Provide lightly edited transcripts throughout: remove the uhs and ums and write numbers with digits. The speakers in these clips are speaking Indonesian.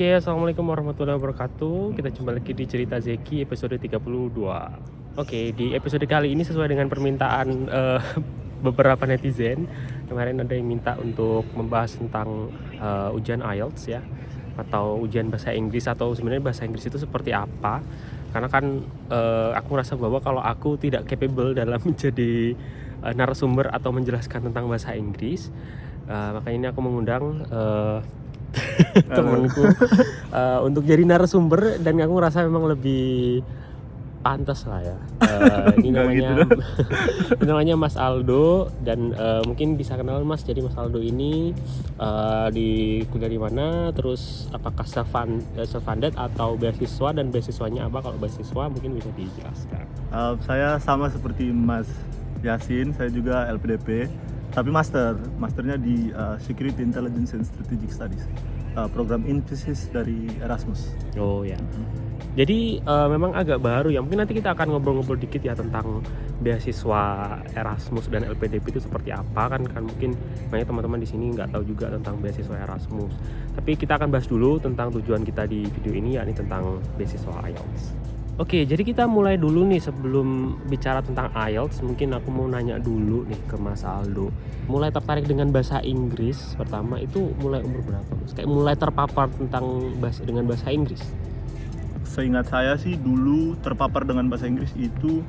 Oke, assalamualaikum warahmatullahi wabarakatuh. Kita jumpa lagi di cerita Zeki episode 32. Oke, di episode kali ini sesuai dengan permintaan beberapa netizen. Kemarin ada yang minta untuk membahas tentang ujian IELTS ya, atau ujian bahasa Inggris, atau sebenarnya bahasa Inggris itu seperti apa. Karena kan aku merasa bahwa kalau aku tidak capable dalam menjadi narasumber atau menjelaskan tentang bahasa Inggris, makanya ini aku mengundang temenku untuk jadi narasumber, dan aku ngerasa memang lebih pantas lah ya. Ini namanya gitu. ini namanya Mas Aldo, dan mungkin bisa kenalan Mas. Jadi Mas Aldo ini di kuliah di mana, terus apakah self-funded atau beasiswa, dan beasiswanya apa? Kalau beasiswa mungkin bisa dijelaskan. Saya sama seperti Mas Yasin, saya juga LPDP, tapi masternya di Security Intelligence and Strategic Studies, program Infosys dari Erasmus. Oh ya. Jadi memang agak baru ya. Mungkin nanti kita akan ngobrol-ngobrol dikit ya tentang beasiswa Erasmus dan LPDP itu seperti apa kan mungkin banyak teman-teman di sini nggak tahu juga tentang beasiswa Erasmus. Tapi kita akan bahas dulu tentang tujuan kita di video ini, yakni tentang beasiswa IELTS. Oke, jadi kita mulai dulu nih. Sebelum bicara tentang IELTS, mungkin aku mau nanya dulu nih ke Mas Aldo. Mulai tertarik dengan bahasa Inggris pertama itu mulai umur berapa, Mas? Kayak mulai terpapar dengan bahasa Inggris. Seingat saya sih dulu terpapar dengan bahasa Inggris itu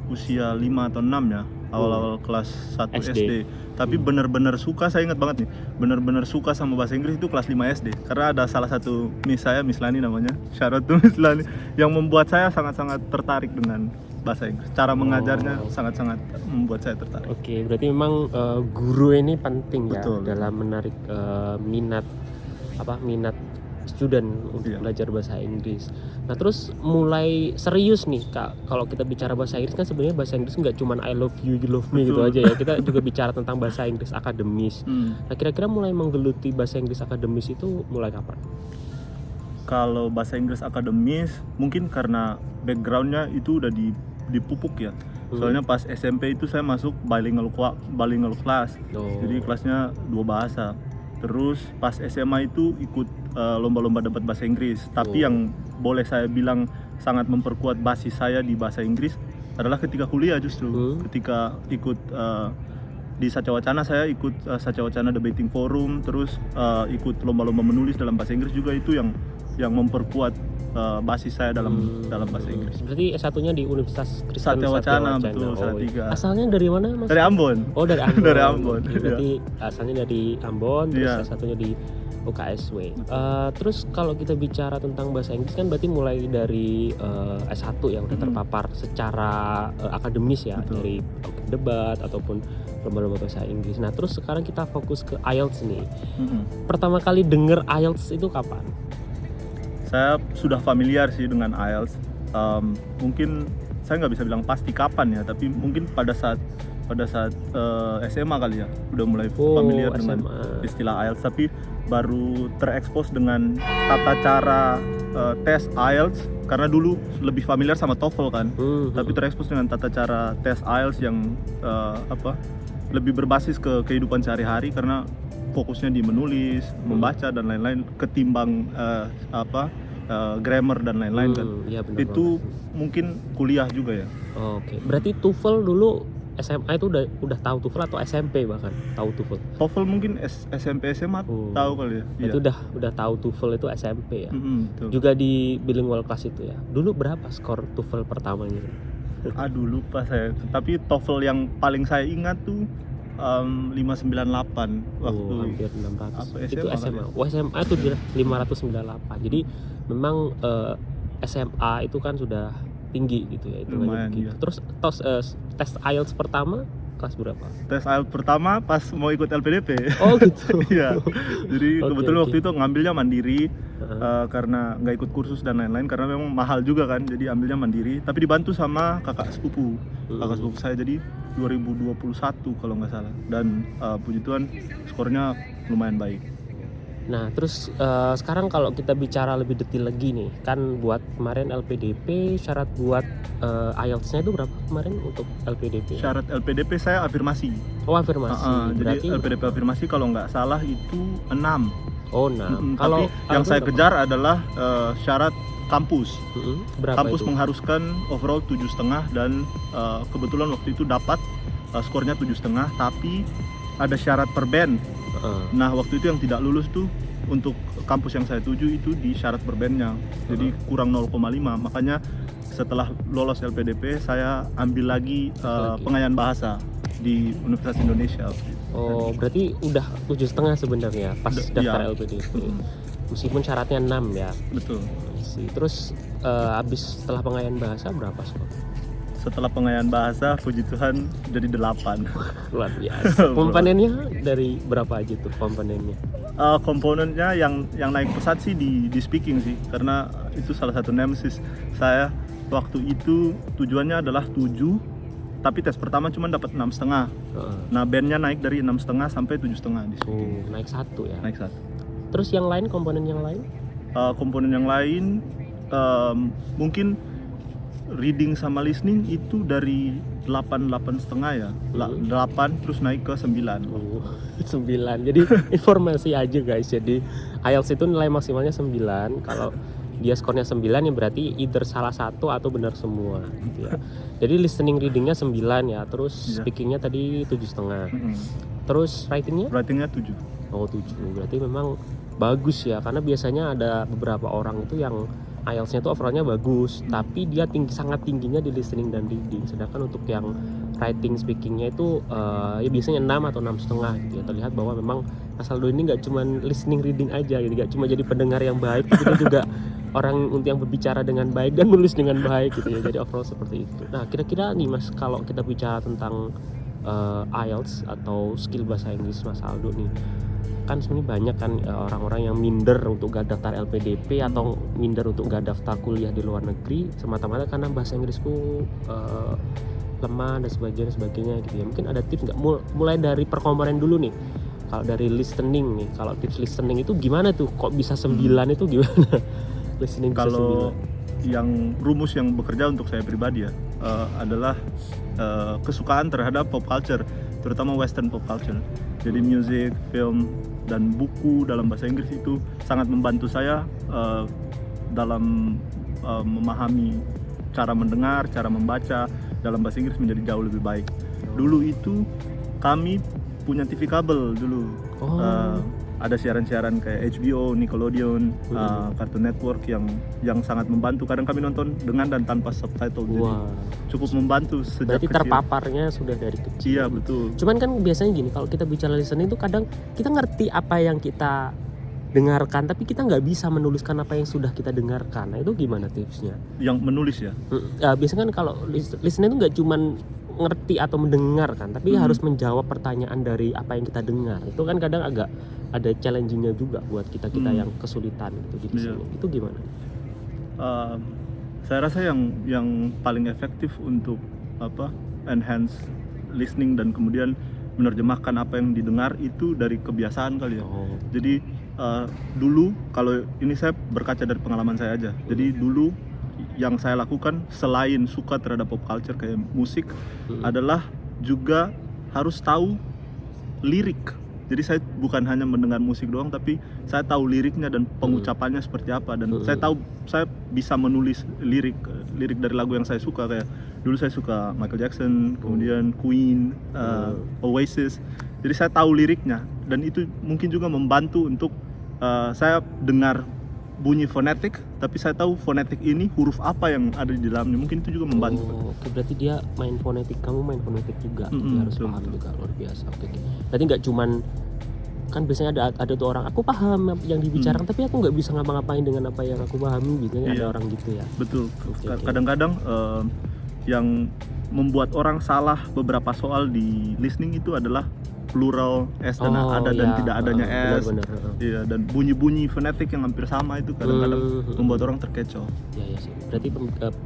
usia 5 atau 6 ya, awal-awal kelas 1 SD. Tapi benar-benar suka, saya ingat banget nih, benar-benar suka sama bahasa Inggris itu kelas 5 SD. Karena ada salah satu Miss saya, Miss Lani namanya, shout out to Miss Lani, yang membuat saya sangat-sangat tertarik dengan bahasa Inggris. Cara mengajarnya sangat-sangat membuat saya tertarik. Oke, berarti memang guru ini penting. Betul. Ya dalam menarik minat student untuk belajar bahasa Inggris. Nah, terus mulai serius nih Kak, kalau kita bicara bahasa Inggris kan sebenarnya bahasa Inggris nggak cuma I love you, you love me. Betul. Gitu aja ya. Kita juga bicara tentang bahasa Inggris akademis. Nah, kira-kira mulai menggeluti bahasa Inggris akademis itu mulai kapan? Kalau bahasa Inggris akademis mungkin karena backgroundnya itu udah dipupuk ya. Soalnya pas SMP itu saya masuk bilingual class. Jadi kelasnya 2 bahasa. Terus pas SMA itu ikut lomba-lomba dapat bahasa Inggris. Tapi yang boleh saya bilang sangat memperkuat basis saya di bahasa Inggris adalah ketika kuliah justru. Ketika ikut di Saca Wacana, saya ikut Saca Wacana Debating Forum, terus ikut lomba-lomba menulis dalam bahasa Inggris juga, itu yang memperkuat basis saya dalam bahasa Inggris. Berarti S1-nya di Universitas Kristen Saca Wacana, betul, Salatiga. Asalnya dari mana, Mas? Dari Ambon. Oh, dari Ambon. Dari Ambon. Oke, berarti asalnya dari Ambon, terus S1-nya di UKSW. Terus kalau kita bicara tentang bahasa Inggris kan berarti mulai dari S1 yang udah terpapar secara akademis ya. Betul. Dari debat ataupun lomba-lomba bahasa Inggris. Nah, terus sekarang kita fokus ke IELTS nih. Pertama kali denger IELTS itu kapan? Saya sudah familiar sih dengan IELTS. Mungkin saya nggak bisa bilang pasti kapan ya, tapi mungkin pada saat SMA kali ya, udah mulai familiar dengan istilah IELTS. Tapi baru terekspos dengan tata cara tes IELTS, karena dulu lebih familiar sama TOEFL kan. Tapi terekspos dengan tata cara tes IELTS yang lebih berbasis ke kehidupan sehari-hari, karena fokusnya di menulis, membaca dan lain-lain, ketimbang grammar dan lain-lain kan. Ya, itu mungkin kuliah juga ya. Oke. Berarti TOEFL dulu SMA itu udah tahu TOEFL, atau SMP bahkan tahu TOEFL? TOEFL mungkin SMP SMA tahu kali ya. Itu udah tahu TOEFL itu SMP ya. Betul. Juga di bilingual class itu ya. Dulu berapa skor TOEFL pertamanya? Aduh, lupa saya. Tapi TOEFL yang paling saya ingat tuh 598 waktu hampir 600. Itu SMA. SMA itu 598. Jadi memang SMA itu kan sudah tinggi gitu ya, itu lumayan, gitu. iya. Terus tes IELTS pertama kelas berapa? Tes IELTS pertama pas mau ikut LPDP. Oh gitu. Iya. Jadi kebetulan waktu itu ngambilnya mandiri, karena nggak ikut kursus dan lain-lain, karena memang mahal juga kan. Jadi ambilnya mandiri, tapi dibantu sama kakak sepupu saya. Jadi 2021 kalau nggak salah. Dan puji Tuhan skornya lumayan baik. Nah, terus sekarang kalau kita bicara lebih detail lagi nih, kan buat kemarin LPDP, syarat buat IELTS-nya itu berapa kemarin untuk LPDP? Syarat LPDP saya afirmasi. Oh, afirmasi. Jadi LPDP afirmasi kalau nggak salah itu 6. Oh, 6. Kalau Tapi yang saya kejar adalah syarat kampus. Berapa Kampus itu? mengharuskan overall 7,5 dan kebetulan waktu itu dapat skornya 7,5, tapi ada syarat per band. Heeh. Nah waktu itu yang tidak lulus tuh untuk kampus yang saya tuju itu di syarat per bandnya, jadi kurang 0,5. Makanya setelah lolos LPDP saya ambil lagi pengayaan bahasa di Universitas Indonesia. Oh, berarti udah 7,5 sebenarnya pas daftar iya. LPDP. Meskipun syaratnya 6 ya. Betul. Terus abis setelah pengayaan bahasa berapa skor? Setelah pengayaan bahasa, puji Tuhan jadi 8. Luar biasa. Komponennya dari berapa aja tuh komponennya? Komponennya yang naik pesat sih di speaking sih, karena itu salah satu nemesis saya. Waktu itu tujuannya adalah 7, tapi tes pertama cuma dapat 6,5. Nah bandnya naik dari 6,5 sampai 7,5 di speaking. Naik 1 ya. Naik 1. Terus yang lain, komponen yang lain? Komponen yang lain mungkin reading sama listening itu dari 8,5 ya. 8 terus naik ke 9. 9. Jadi informasi aja guys. Jadi IELTS itu nilai maksimalnya 9. Kalau dia skornya 9 ya berarti either salah satu atau benar semua gitu ya. Jadi listening readingnya 9 ya. Terus speakingnya tadi 7,5. Terus writingnya? Writingnya 7. Oh 7. Berarti memang bagus ya. Karena biasanya ada beberapa orang itu yang IELTS-nya itu overall-nya bagus, tapi dia sangat tingginya di listening dan reading. Sedangkan untuk yang writing, speaking-nya itu ya biasanya 6 atau 6,5 gitu ya. Terlihat bahwa memang Asaldo ini nggak cuma listening reading aja gitu, nggak cuma jadi pendengar yang baik, tapi dia juga orang untuk yang berbicara dengan baik dan menulis dengan baik gitu ya. Jadi overall seperti itu. Nah kira-kira nih Mas, kalau kita bicara tentang IELTS atau skill bahasa Inggris Mas Aldo nih, kan sebenarnya banyak kan orang-orang yang minder untuk gak daftar LPDP atau minder untuk gak daftar kuliah di luar negeri semata-mata karena bahasa Inggrisku lemah dan sebagainya gitu ya. Mungkin ada tips nggak, mulai dari perkomponen dulu nih? Kalau dari listening nih, kalau tips listening itu gimana tuh? Kok bisa 9 itu gimana? Listening bisa 9. Kalau yang rumus yang bekerja untuk saya pribadi ya adalah kesukaan terhadap pop culture, terutama western pop culture. Jadi music, film, dan buku dalam bahasa Inggris itu sangat membantu saya dalam memahami cara mendengar, cara membaca dalam bahasa Inggris menjadi jauh lebih baik. Dulu itu kami punya TV kabel dulu. Ada siaran-siaran kayak HBO, Nickelodeon, Cartoon Network yang sangat membantu. Kadang kami nonton dengan dan tanpa subtitle, jadi cukup membantu sejak berarti kecil. terpaparnya sudah dari kecil. Iya betul. Cuman kan biasanya gini, kalau kita bicara listening itu kadang kita ngerti apa yang kita dengarkan, tapi kita nggak bisa menuliskan apa yang sudah kita dengarkan. Nah itu gimana tipsnya? Yang menulis ya? Biasanya kan kalau listening itu nggak cuman ngerti atau mendengar kan, tapi harus menjawab pertanyaan dari apa yang kita dengar. Itu kan kadang agak ada challengingnya juga buat kita yang kesulitan gitu di listening. Itu gimana? Saya rasa yang paling efektif untuk enhance listening dan kemudian menerjemahkan apa yang didengar itu dari kebiasaan kali ya. Jadi dulu, kalau ini saya berkaca dari pengalaman saya aja. Jadi dulu yang saya lakukan selain suka terhadap pop culture kayak musik adalah juga harus tahu lirik. Jadi saya bukan hanya mendengar musik doang, tapi saya tahu liriknya dan pengucapannya seperti apa, dan saya bisa menulis lirik dari lagu yang saya suka. Kayak dulu saya suka Michael Jackson, kemudian Queen, Oasis. Jadi saya tahu liriknya, dan itu mungkin juga membantu untuk saya dengar bunyi fonetik, tapi saya tahu fonetik ini huruf apa yang ada di dalamnya. Mungkin itu juga membantu. Oke, berarti dia main fonetik, kamu main fonetik juga. Dia harus paham juga, luar biasa. Oke. Berarti nggak cuman, kan biasanya ada tuh orang, aku paham yang dibicarakan, tapi aku nggak bisa ngapa-ngapain dengan apa yang aku pahami. Biasanya ada orang gitu ya. Betul. Kadang-kadang yang membuat orang salah beberapa soal di listening itu adalah plural S dan ada dan tidak adanya S. Benar. Iya, dan bunyi-bunyi fonetik yang hampir sama itu kadang-kadang membuat orang terkecoh. Iya sih. Berarti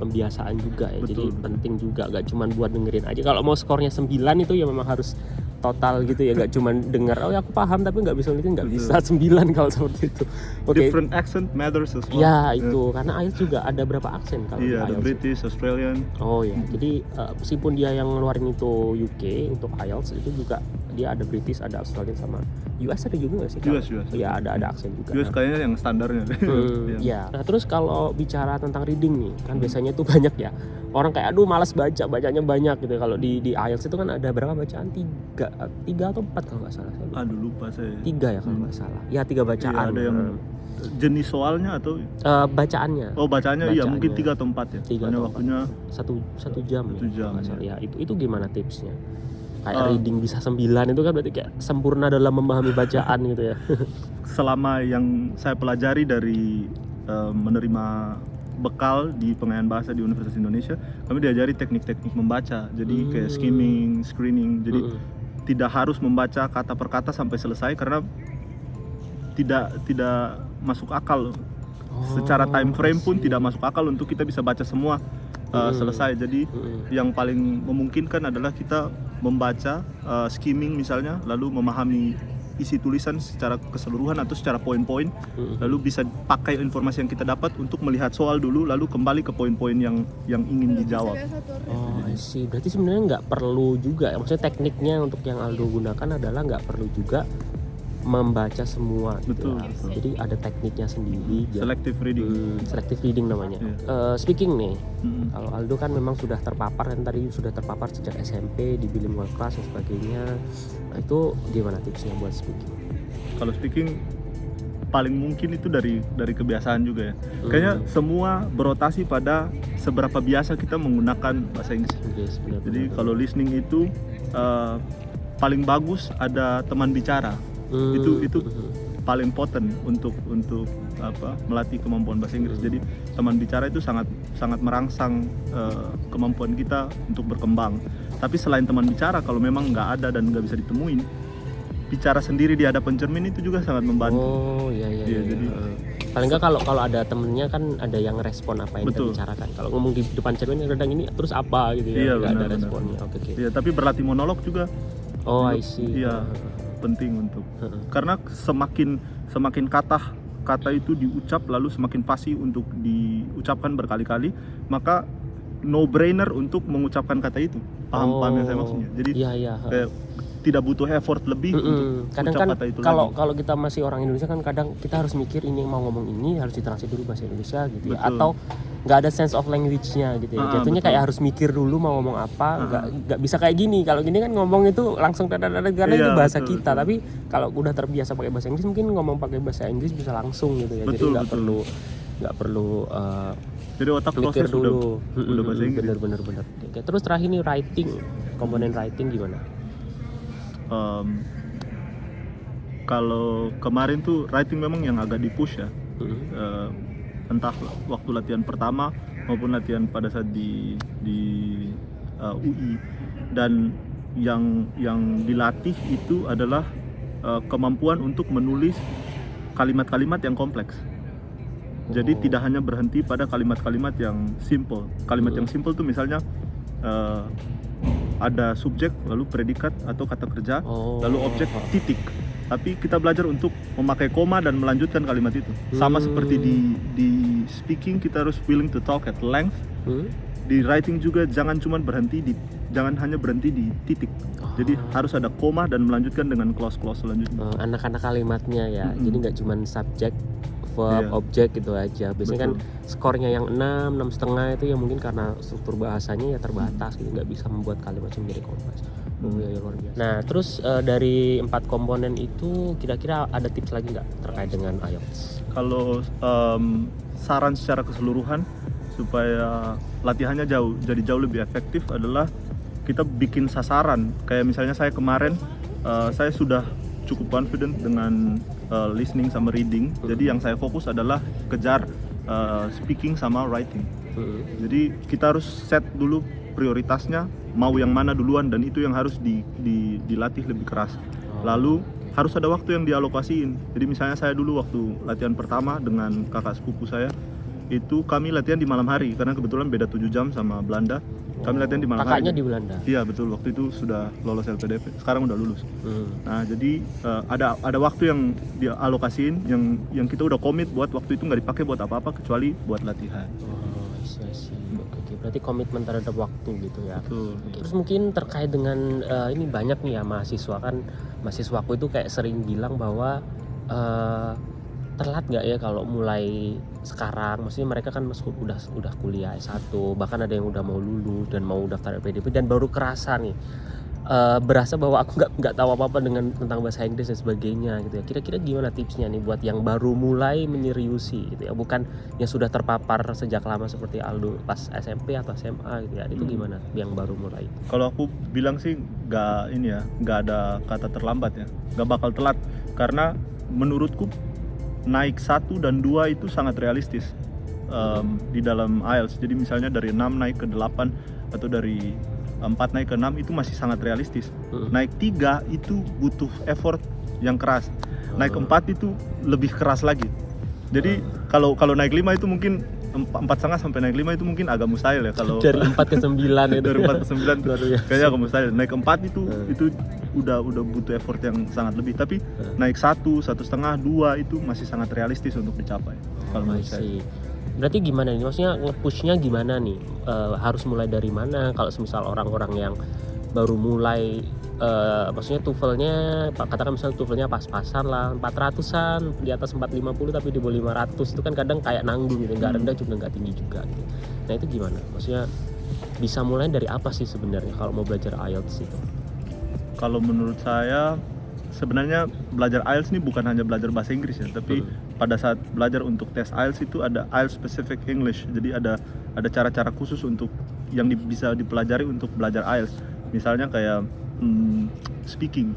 pembiasaan juga ya. Betul. Jadi penting juga, gak cuma buat dengerin aja. Kalau mau skornya 9 itu ya memang harus total gitu ya, gak cuma dengar ya aku paham tapi nggak bisa ngerti, nggak bisa 9 kalau seperti itu. Different accent matters as well. Ya itu karena IELTS juga ada berapa aksen kalau Iya, ada IELTS? British, Australian. Oh ya, jadi meskipun dia yang ngeluarin itu UK untuk IELTS, itu juga dia ada British, ada Australian, sama US ada juga nggak sih? US. Ya ada aksen juga. US kayaknya yang standarnya. Ya. Nah terus kalau bicara tentang reading nih, kan biasanya tuh banyak ya orang kayak aduh malas bacanya banyak gitu. Kalau di IELTS itu kan ada berapa bacaan? Tiga atau 4 kalau nggak salah. Aduh lupa saya. 3 ya kalau nggak salah. Ya 3 bacaan. Iya, ada yang jenis soalnya atau bacaannya. Oh bacaannya iya mungkin 3 atau 4 ya. Soalnya waktunya satu jam. 1 jam. Ya itu gimana tipsnya? Kayak reading bisa 9 itu kan berarti kayak sempurna dalam memahami bacaan gitu ya. Selama yang saya pelajari dari menerima bekal di pengayaan bahasa di Universitas Indonesia, kami diajari teknik-teknik membaca. Jadi kayak skimming, screening. Jadi tidak harus membaca kata per kata sampai selesai karena tidak masuk akal. Secara time frame pun tidak masuk akal untuk kita bisa baca semua selesai. Jadi yang paling memungkinkan adalah kita membaca skimming misalnya, lalu memahami isi tulisan secara keseluruhan atau secara poin-poin, lalu bisa pakai informasi yang kita dapat untuk melihat soal dulu, lalu kembali ke poin-poin yang ingin dijawab. Oh, I see. Berarti sebenarnya nggak perlu juga, maksudnya tekniknya untuk yang Aldo gunakan adalah nggak perlu juga membaca semua gitu. Betul. Jadi ada tekniknya sendiri. Selective reading. Selective reading namanya. Speaking nih, kalau Aldo kan memang sudah terpapar, kan tadi sudah terpapar sejak SMP di bilingual class dan sebagainya. Nah, itu gimana tipsnya buat speaking? Kalau speaking paling mungkin itu dari kebiasaan juga ya. Kayaknya semua berotasi pada seberapa biasa kita menggunakan bahasa Inggris. Jadi kalau listening itu paling bagus ada teman bicara. Itu paling potent untuk melatih kemampuan bahasa Inggris. Jadi teman bicara itu sangat merangsang kemampuan kita untuk berkembang. Tapi selain teman bicara, kalau memang nggak ada dan nggak bisa ditemuin, bicara sendiri di hadapan cermin itu juga sangat membantu. Oh iya. Jadi paling nggak kalau ada temennya kan ada yang respon apa yang kita bicarakan. Kalau ngomong di depan cermin kadang ini terus apa gitu ya, nggak ada responnya. Oke. Iya, tapi berlatih monolog juga. Oh, I see. Iya, penting untuk karena semakin kata itu diucap lalu semakin fasih untuk diucapkan berkali-kali, maka no brainer untuk mengucapkan kata itu. Paham yang saya maksudnya. Jadi kayak tidak butuh effort lebih untuk kadang ucap kan kata itu kalau kita masih orang Indonesia kan kadang kita harus mikir ini mau ngomong ini harus ditranslate dulu bahasa Indonesia gitu ya, atau nggak ada sense of language-nya gitu ya. Jatuhnya kayak harus mikir dulu mau ngomong apa, nggak bisa kayak gini. Kalau gini kan ngomong itu langsung karena itu bahasa kita. Tapi kalau udah terbiasa pakai bahasa Inggris mungkin ngomong pakai bahasa Inggris bisa langsung gitu ya. Jadi nggak perlu jadi otak mikir proses dulu. udah bahasa Inggris. Bener. Oke. Terus terakhir nih writing, komponen writing gimana? Kalau kemarin tuh writing memang yang agak dipush ya. Entah waktu latihan pertama maupun latihan pada saat di UI, dan yang dilatih itu adalah kemampuan untuk menulis kalimat-kalimat yang kompleks. Jadi tidak hanya berhenti pada kalimat-kalimat yang simple. Kalimat yang simple tuh misalnya ada subjek, lalu predikat atau kata kerja, lalu objek, titik. Tapi kita belajar untuk memakai koma dan melanjutkan kalimat itu. Sama seperti di speaking kita harus willing to talk at length. Di writing juga jangan hanya berhenti di titik. Jadi harus ada koma dan melanjutkan dengan clause-clause selanjutnya. Anak-anak kalimatnya ya. Jadi nggak cuma subjek, verb, objek gitu aja. Biasanya kan skornya yang 6,5 itu ya mungkin karena struktur bahasanya ya terbatas gitu, nggak bisa membuat kalimat menjadi kompleks. Ya luar biasa. Nah terus dari 4 komponen itu kira-kira ada tips lagi nggak terkait dengan IELTS? Kalau saran secara keseluruhan supaya latihannya jadi jauh lebih efektif adalah kita bikin sasaran. Kayak misalnya saya kemarin saya sudah cukup confident dengan listening sama reading. Jadi yang saya fokus adalah kejar speaking sama writing. Jadi kita harus set dulu prioritasnya, mau yang mana duluan, dan itu yang harus dilatih lebih keras. Lalu harus ada waktu yang dialokasiin. Jadi misalnya saya dulu waktu latihan pertama dengan kakak sepupu saya, itu kami latihan di malam hari karena kebetulan beda 7 jam sama Belanda. Kami latihan di malam hari. Kakaknya di Belanda? Iya betul, waktu itu sudah lolos LPDP, sekarang udah lulus. Nah jadi ada waktu yang dialokasiin, yang kita udah komit buat waktu itu nggak dipakai buat apa-apa kecuali buat latihan. Oke. berarti komitmen terhadap waktu gitu ya. Betul. Terus mungkin terkait dengan ini banyak nih ya mahasiswaku itu kayak sering bilang bahwa telat nggak ya kalau mulai sekarang, maksudnya mereka kan udah kuliah S1, bahkan ada yang udah mau lulus dan mau daftar LPDP dan baru kerasa nih berasa bahwa aku nggak tahu apa-apa tentang bahasa Inggris dan sebagainya gitu ya. Kira-kira gimana tipsnya nih buat yang baru mulai menyeriusi gitu ya, bukan yang sudah terpapar sejak lama seperti Aldo pas SMP atau SMA gitu ya. Itu gimana yang baru mulai? Kalau aku bilang sih nggak ada kata terlambat ya, nggak bakal telat, karena menurutku naik 1 dan 2 itu sangat realistis di dalam IELTS. Jadi misalnya dari 6 naik ke 8 atau dari 4 naik ke 6 itu masih sangat realistis. Naik 3 itu butuh effort yang keras. Naik ke 4 itu lebih keras lagi. Jadi kalau naik 5 itu mungkin 4,5 sampai naik 5 itu mungkin agak mustahil ya kalau Dari 4 ke 9 itu. dari 4 ke 9 Luar biasa. kayaknya agak mustahil. Naik ke 4 itu udah butuh effort yang sangat lebih. Tapi naik 1, 1,5, 2 itu masih sangat realistis untuk dicapai kalau menurut saya. Berarti gimana nih? Maksudnya nge-pushnya gimana nih? Harus mulai dari mana? Kalau semisal orang-orang yang baru mulai, maksudnya TOEFL-nya, katakan misalnya TOEFL-nya pas-pasan lah, 400-an, di atas 450 tapi di bawah 500, itu kan kadang kayak nanggung gitu, nggak rendah juga nggak tinggi juga gitu. Nah itu gimana? Maksudnya bisa mulai dari apa sih sebenarnya kalau mau belajar IELTS itu? Kalau menurut saya sebenarnya belajar IELTS ini bukan hanya belajar bahasa Inggris ya, tapi pada saat belajar untuk tes IELTS itu ada IELTS Specific English. Jadi ada cara-cara khusus untuk yang bisa dipelajari untuk belajar IELTS. Misalnya kayak speaking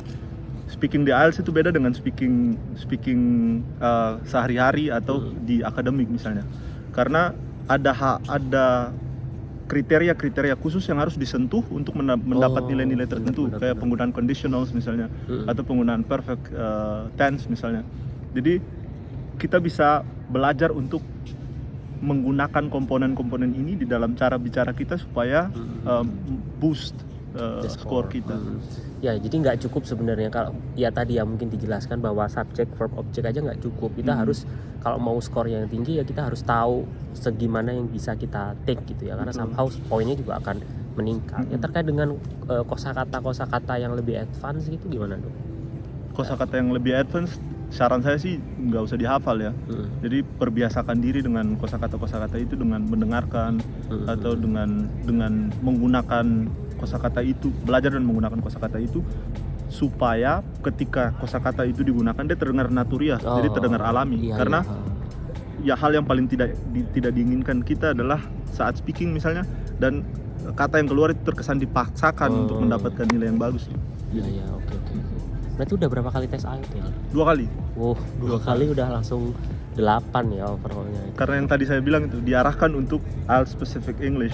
di IELTS itu beda dengan speaking sehari-hari atau di akademik misalnya. Karena ada kriteria khusus yang harus disentuh untuk mendapat nilai-nilai tertentu, kayak penggunaan conditionals misalnya, atau penggunaan perfect tense misalnya. Jadi kita bisa belajar untuk menggunakan komponen-komponen ini di dalam cara bicara kita supaya boost skor kita. Ya, jadi nggak cukup sebenarnya kalau ya tadi ya mungkin dijelaskan bahwa subjek verb objek aja nggak cukup. Kita harus kalau mau skor yang tinggi ya kita harus tahu segimana yang bisa kita take gitu ya, karena somehow poinnya juga akan meningkat. Ya terkait dengan kosakata yang lebih advance gitu gimana dong? Kosakata yang lebih advance saran saya sih nggak usah dihafal ya. Jadi perbiasakan diri dengan kosakata itu dengan mendengarkan atau dengan menggunakan kosakata itu, belajar dan menggunakan kosakata itu supaya ketika kosakata itu digunakan dia terdengar naturial, jadi terdengar alami. Karena ya hal yang paling tidak diinginkan kita adalah saat speaking misalnya dan kata yang keluar itu terkesan dipaksakan untuk mendapatkan nilai yang bagus. Iya, oke. Berarti udah berapa kali tes IELTS ya? 2 kali. Dua kali udah langsung 8 ya overallnya. Karena yang tadi saya bilang itu diarahkan untuk IELTS Specific English.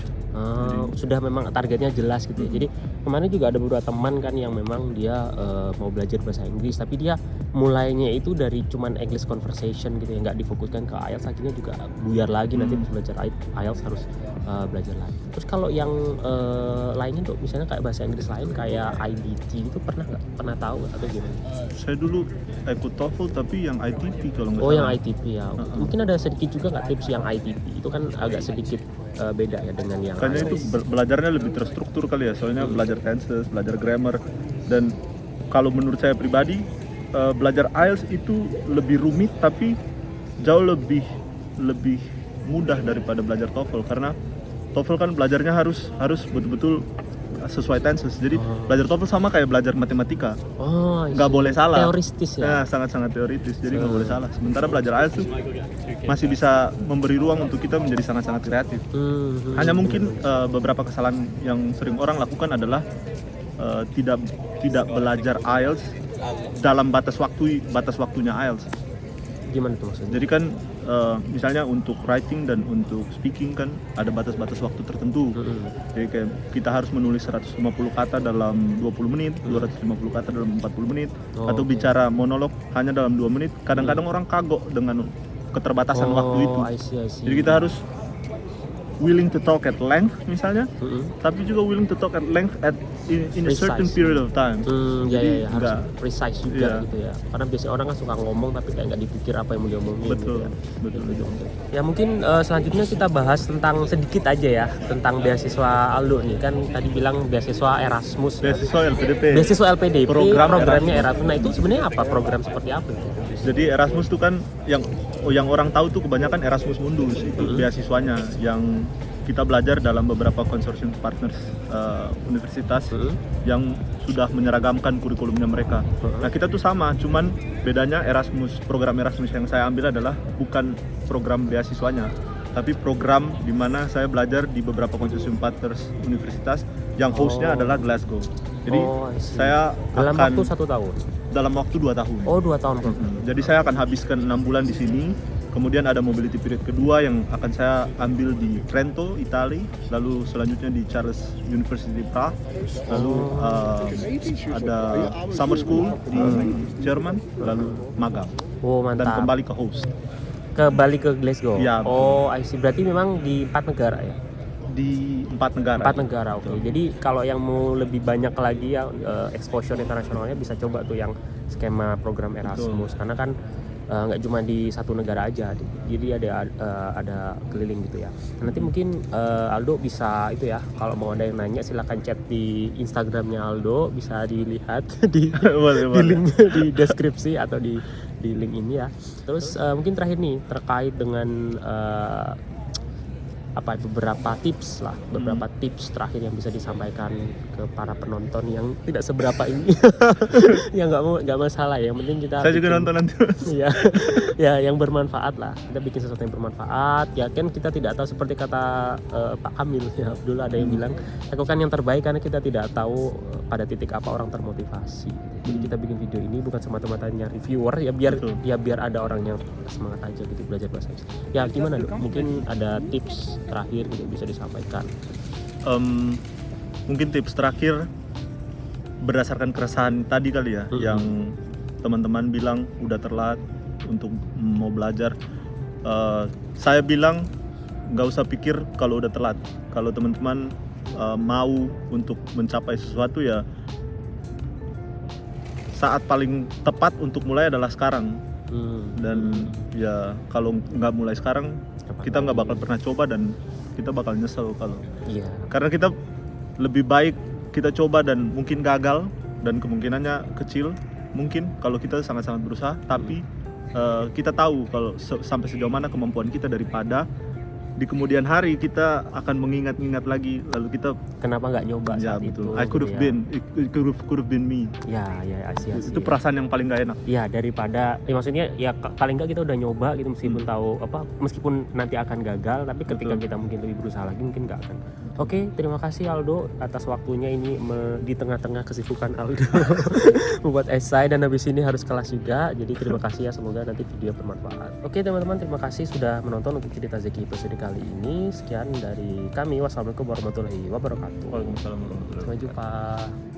Sudah memang targetnya jelas gitu ya. Jadi kemarin juga ada beberapa teman kan yang memang dia mau belajar bahasa Inggris, tapi dia mulainya itu dari cuman English conversation gitu ya, nggak difokuskan ke IELTS, akhirnya juga buyar lagi nanti belajar IELTS harus belajar lagi. Terus kalau yang lainnya tuh misalnya kayak bahasa Inggris lain kayak IBT itu pernah tahu atau gimana? Saya dulu ikut TOEFL tapi yang ITP kalau nggak salah. Yang ITP ya. Mungkin ada sedikit juga nggak tips yang ITP itu kan agak sedikit beda ya dengan yang Karena itu belajarnya lebih terstruktur kali ya, soalnya belajar tenses, belajar grammar, dan kalau menurut saya pribadi belajar IELTS itu lebih rumit tapi jauh lebih mudah daripada belajar TOEFL, karena TOEFL kan belajarnya harus betul-betul sesuai tenses. Jadi belajar TOEFL sama kayak belajar matematika. Nggak boleh salah. Teoritis ya. Sangat-sangat teoritis. Jadi nggak boleh salah. Sementara belajar IELTS tuh masih bisa memberi ruang untuk kita menjadi sangat-sangat kreatif. Hanya mungkin beberapa kesalahan yang sering orang lakukan adalah tidak belajar IELTS dalam batas waktunya IELTS. Gimana tuh maksudnya? Jadi kan misalnya untuk writing dan untuk speaking kan ada batas-batas waktu tertentu. Jadi kayak kita harus menulis 150 kata dalam 20 menit, 250 kata dalam 40 menit, atau bicara monolog hanya dalam 2 menit. Kadang-kadang orang kagok dengan keterbatasan waktu itu. I see. Jadi kita harus willing to talk at length misalnya, Mm-mm. tapi juga willing to talk at length in a certain Precise. period of time. Ya, harus nggak- precise juga Iya. gitu ya. Karena biasanya orang kan suka ngomong tapi kayak nggak dipikir apa yang mau diomongin gitu betul ya. betul. Ya mungkin selanjutnya kita bahas tentang sedikit aja ya tentang beasiswa Aldo nih, kan tadi bilang beasiswa Erasmus ya. Beasiswa LPDP. Beasiswa LPDP, programnya Erasmus. Erasmus. Nah itu sebenarnya apa, program seperti apa itu? Jadi Erasmus tuh kan yang orang tahu tuh kebanyakan Erasmus Mundus itu beasiswanya yang kita belajar dalam beberapa konsorsium partners universitas yang sudah menyeragamkan kurikulumnya mereka. Nah kita tuh sama, cuman bedanya program Erasmus yang saya ambil adalah bukan program beasiswanya, tapi program di mana saya belajar di beberapa konsorsium partners universitas yang hostnya adalah Glasgow. Jadi I see. saya Dalam akan waktu 1 tahun. dalam waktu 2 tahun. Oh 2 tahun program. Jadi saya akan habiskan 6 bulan di sini. Kemudian ada mobility period kedua yang akan saya ambil di Trento, Italia. Lalu selanjutnya di Charles University Prague. Lalu ada summer school di Jerman. Lalu magang. Oh Dan mantap. kembali ke host. Kembali ke Glasgow. Ya, betul. Oh I see. Berarti memang di 4 negara ya. Di 4 negara. 4 negara, oke. Jadi kalau yang mau lebih banyak lagi ya exposure internasionalnya bisa coba tuh yang skema program Erasmus. Karena kan nggak cuma di satu negara aja, jadi ada keliling gitu ya. Nanti mungkin Aldo bisa itu ya, kalau mau ada yang nanya silakan chat di Instagramnya Aldo, bisa dilihat di Boleh, di boleh. link di deskripsi atau di link ini ya. Terus mungkin terakhir nih terkait dengan beberapa tips terakhir yang bisa disampaikan ke para penonton yang tidak seberapa ini. Ya nggak masalah, yang penting kita Saya juga bikin- nonton nanti. ya ya yang bermanfaat lah, kita bikin sesuatu yang bermanfaat ya kan. Kita tidak tahu, seperti kata Pak Kamil ya dulu, ada yang bilang lakukan yang terbaik karena kita tidak tahu pada titik apa orang termotivasi. Jadi kita bikin video ini bukan semata-mata nyari viewer ya, Betul. biar ada orang yang semangat aja gitu belajar bahasa Inggris. Ya gimana Dok? Mungkin ada tips terakhir gitu yang bisa disampaikan. Mungkin tips terakhir berdasarkan keresahan tadi kali ya, yang teman-teman bilang udah telat untuk mau belajar. Saya bilang nggak usah pikir kalau udah telat. Kalau teman-teman mau untuk mencapai sesuatu ya, saat paling tepat untuk mulai adalah sekarang. Dan ya kalau nggak mulai sekarang, kita nggak bakal pernah coba dan kita bakal nyesel kalau. Iya. Karena kita lebih baik kita coba dan mungkin gagal dan kemungkinannya kecil mungkin kalau kita sangat-sangat berusaha, tapi kita tahu kalau sampai sejauh mana kemampuan kita daripada di kemudian hari kita akan mengingat-ingat lagi lalu kita Kenapa nggak nyoba ya saat betul. itu? I could have gitu ya. been it could have been me. Ya, Asia. Itu perasaan yang paling gak enak. Ya daripada, maksudnya ya paling nggak kita udah nyoba gitu, meskipun tahu meskipun nanti akan gagal, tapi ketika Betul. kita mungkin lebih berusaha lagi mungkin nggak akan. Oke, terima kasih Aldo atas waktunya ini di tengah-tengah kesibukan Aldo membuat esai dan habis ini harus kelas juga. Jadi terima kasih ya, semoga nanti video bermanfaat. Oke teman-teman, terima kasih sudah menonton untuk cerita Zeki episode kali ini. Sekian dari kami, wassalamualaikum warahmatullahi wabarakatuh. Waalaikumsalam warahmatullahi Sampai jumpa.